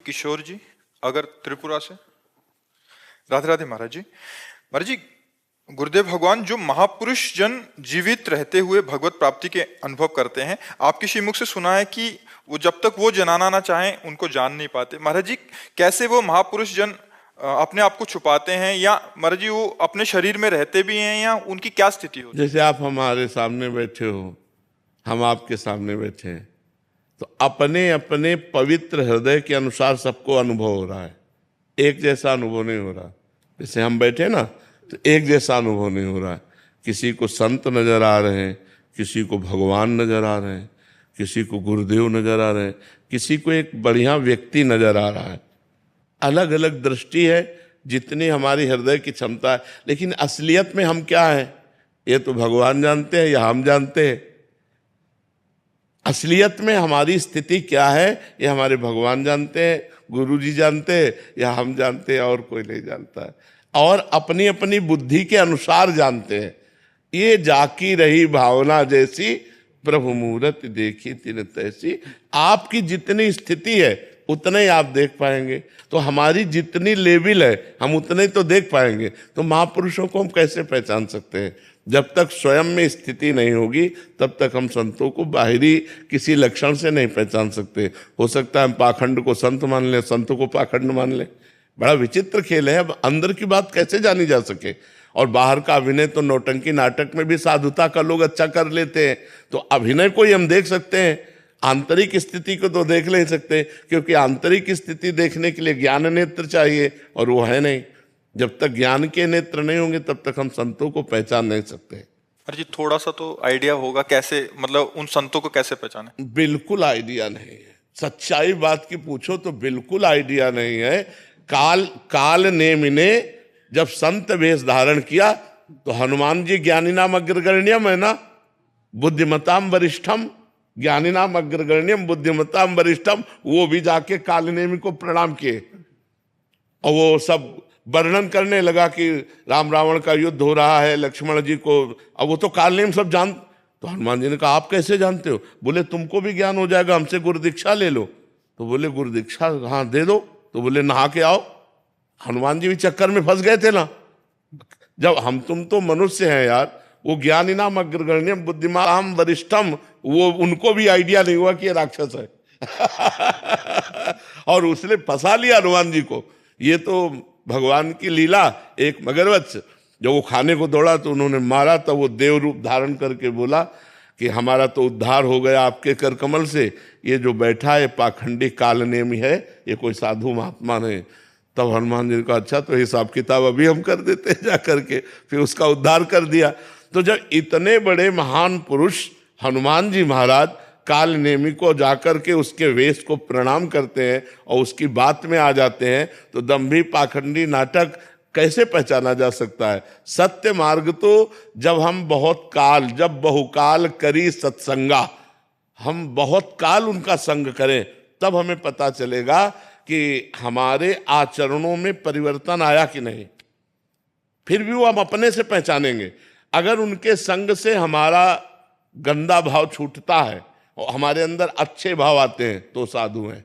किशोर जी अगर त्रिपुरा से। राधे राधे महाराज जी। महाराज जी, गुरुदेव भगवान जो महापुरुष जन जीवित रहते हुए भगवत प्राप्ति के अनुभव करते हैं, आपके श्रीमुख से सुना है कि वो जब तक वो जनाना ना चाहें उनको जान नहीं पाते। महाराज जी, कैसे वो महापुरुष जन अपने आप को छुपाते हैं, या महाराज जी वो अपने शरीर में रहते भी हैं, या उनकी क्या स्थिति होती है? जैसे आप हमारे सामने बैठे हो, हम आपके सामने बैठे हैं, तो अपने अपने पवित्र हृदय के अनुसार सबको अनुभव हो रहा है, एक जैसा अनुभव नहीं हो रहा। जैसे हम बैठे ना, तो एक जैसा अनुभव नहीं हो रहा है। किसी को संत नजर आ रहे हैं, किसी को भगवान नजर आ रहे हैं, किसी को गुरुदेव नजर आ रहे हैं, किसी को एक बढ़िया व्यक्ति नजर आ रहा है। अलग अलग दृष्टि है, जितनी हमारी हृदय की क्षमता है। लेकिन असलियत में हम क्या है, ये तो भगवान जानते हैं या हम जानते हैं। असलियत में हमारी स्थिति क्या है, ये हमारे भगवान जानते हैं, गुरु जी जानते हैं, या हम जानते हैं, और कोई नहीं जानता है। और अपनी अपनी बुद्धि के अनुसार जानते हैं। ये जाकी रही भावना जैसी, प्रभु मूरत देखी तिन तैसी। आपकी जितनी स्थिति है उतने ही आप देख पाएंगे। तो हमारी जितनी लेवल है हम उतने तो देख पाएंगे। तो महापुरुषों को हम कैसे पहचान सकते हैं? जब तक स्वयं में स्थिति नहीं होगी तब तक हम संतों को बाहरी किसी लक्षण से नहीं पहचान सकते। हो सकता है हम पाखंड को संत मान लें, संतों को पाखंड मान लें। बड़ा विचित्र खेल है। अब अंदर की बात कैसे जानी जा सके? और बाहर का अभिनय तो नौटंकी नाटक में भी साधुता का लोग अच्छा कर लेते हैं, तो अभिनय को ही हम देख सकते हैं, आंतरिक स्थिति को तो देख नहीं सकते, क्योंकि आंतरिक स्थिति देखने के लिए ज्ञान नेत्र चाहिए, और वो है नहीं। जब तक ज्ञान के नेत्र नहीं होंगे तब तक हम संतों को पहचान नहीं सकते। अरे जी, थोड़ा सा तो आइडिया होगा कैसे, मतलब उन संतों को कैसे पहचाने? बिल्कुल आइडिया नहीं है। सच्चाई बात की पूछो तो बिल्कुल आइडिया नहीं है। काल ने मिने जब संत वेश धारण किया तो हनुमान जी ज्ञानी नाम अग्रगण्यम है ना, बुद्धिमताम वरिष्ठम, ज्ञानी नाम अग्रगण्यम बुद्धिमताम वरिष्ठम। वो भी जाके कालनेमी को प्रणाम किए, और वो सब वर्णन करने लगा कि राम रावण का युद्ध हो रहा है, लक्ष्मण जी को। अब वो तो कालनेम सब जान। तो हनुमान जी ने कहा, आप कैसे जानते हो? बोले, तुमको भी ज्ञान हो जाएगा, हमसे गुरु दीक्षा ले लो। तो बोले, गुरु दीक्षा हाँ दे दो। तो बोले, नहा के आओ। हनुमान जी भी चक्कर में फंस गए थे ना। जब हम तुम तो मनुष्य हैं यार, वो ज्ञानी नाम अग्रगण्यम बुद्धिमान वरिष्ठम, वो उनको भी आइडिया नहीं हुआ कि ये राक्षस है। और उसने फंसा लिया हनुमान जी को। ये तो भगवान की लीला। एक मगरमच्छ जब वो खाने को दौड़ा तो उन्होंने मारा, तो वो देव रूप धारण करके बोला कि हमारा तो उद्धार हो गया आपके कर कमल से। ये जो बैठा है पाखंडी कालनेमी है, ये कोई साधु महात्मा नहीं। तब हनुमान जी ने कहा, अच्छा तो हिसाब किताब अभी हम कर देते हैं जा करके। फिर उसका उद्धार कर दिया। तो जब इतने बड़े महान पुरुष हनुमान जी महाराज कालनेमी को जाकर के उसके वेश को प्रणाम करते हैं और उसकी बात में आ जाते हैं, तो दंभी पाखंडी नाटक कैसे पहचाना जा सकता है? सत्य मार्ग तो जब हम बहुत काल, जब बहुकाल करी सत्संगा, हम बहुत काल उनका संग करें, तब हमें पता चलेगा कि हमारे आचरणों में परिवर्तन आया कि नहीं। फिर भी वो हम अपने से पहचानेंगे। अगर उनके संग से हमारा गंदा भाव छूटता है और हमारे अंदर अच्छे भाव आते हैं तो साधु हैं।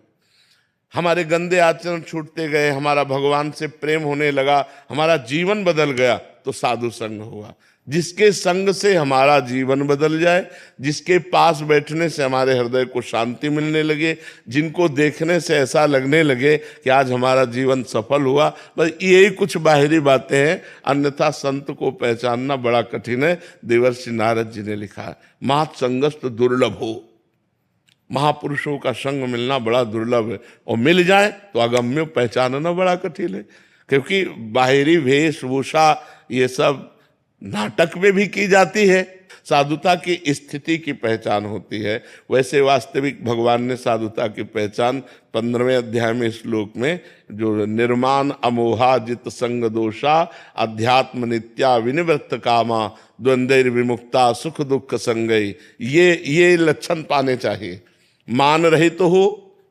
हमारे गंदे आचरण छूटते गए, हमारा भगवान से प्रेम होने लगा, हमारा जीवन बदल गया, तो साधु संग हुआ। जिसके संग से हमारा जीवन बदल जाए, जिसके पास बैठने से हमारे हृदय को शांति मिलने लगे, जिनको देखने से ऐसा लगने लगे कि आज हमारा जीवन सफल हुआ, बस यही कुछ बाहरी बातें हैं। अन्यथा संत को पहचानना बड़ा कठिन है। देवर्षि नारद जी ने लिखा है, मात संगस्त दुर्लभ हो। महापुरुषों का संग मिलना बड़ा दुर्लभ है, और मिल जाए तो अगम्य पहचानना बड़ा कठिन है। क्योंकि बाहरी वेशभूषा ये सब नाटक में भी की जाती है, साधुता की स्थिति की पहचान होती है। वैसे वास्तविक भगवान ने साधुता की पहचान 15वें अध्याय में श्लोक में जो निर्माण अमोहा जित संग दोषा अध्यात्म नित्या विनिवृत्त कामा द्वंद्वैर विमुक्ता सुख दुख संगई, ये लक्षण पाने चाहिए। मान रहित हो,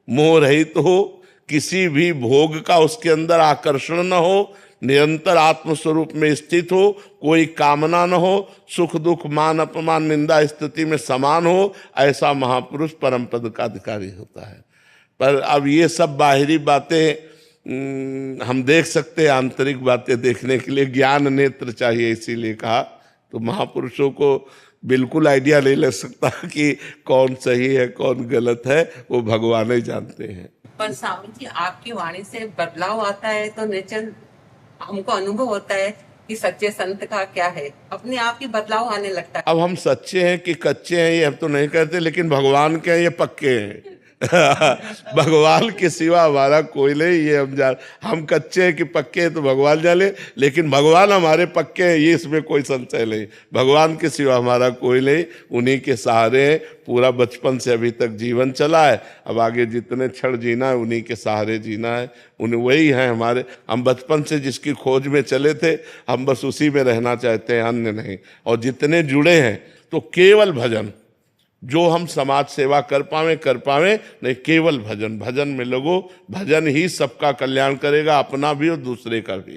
मोह रहित हो, किसी भी भोग का उसके अंदर आकर्षण न हो, निरंतर आत्मस्वरूप में स्थित हो, कोई कामना न हो, सुख दुख मान अपमान निंदा स्थिति में समान हो, ऐसा महापुरुष परम पद का अधिकारी होता है। पर अब ये सब बाहरी बातें हम देख सकते हैं, आंतरिक बातें देखने के लिए ज्ञान नेत्र चाहिए, इसीलिए कहा। तो महापुरुषों को बिल्कुल आइडिया नहीं लग सकता कि कौन सही है कौन गलत है, वो भगवान ही जानते हैं। पर स्वामी जी, आपकी वाणी से बदलाव आता है तो निश्चय हमको अनुभव होता है कि सच्चे संत का क्या है, अपने आप ही बदलाव आने लगता है। अब हम सच्चे हैं कि कच्चे हैं ये हम तो नहीं कहते, लेकिन भगवान के हैं ये पक्के हैं। भगवान के सिवा हमारा कोई नहीं, ये हम कच्चे हैं कि पक्के हैं तो भगवान जाने, लेकिन भगवान हमारे पक्के हैं ये इसमें कोई संशय नहीं। भगवान के सिवा हमारा कोई नहीं, उन्हीं के सहारे पूरा बचपन से अभी तक जीवन चला है। अब आगे जितने क्षण जीना है उन्हीं के सहारे जीना है, उन्हें वही है हमारे। हम बचपन से जिसकी खोज में चले थे, हम बस उसी में रहना चाहते हैं, अन्य नहीं। और जितने जुड़े हैं तो केवल भजन, जो हम समाज सेवा कर पावे नहीं, केवल भजन। भजन में लगो, भजन ही सबका कल्याण करेगा, अपना भी और दूसरे का भी।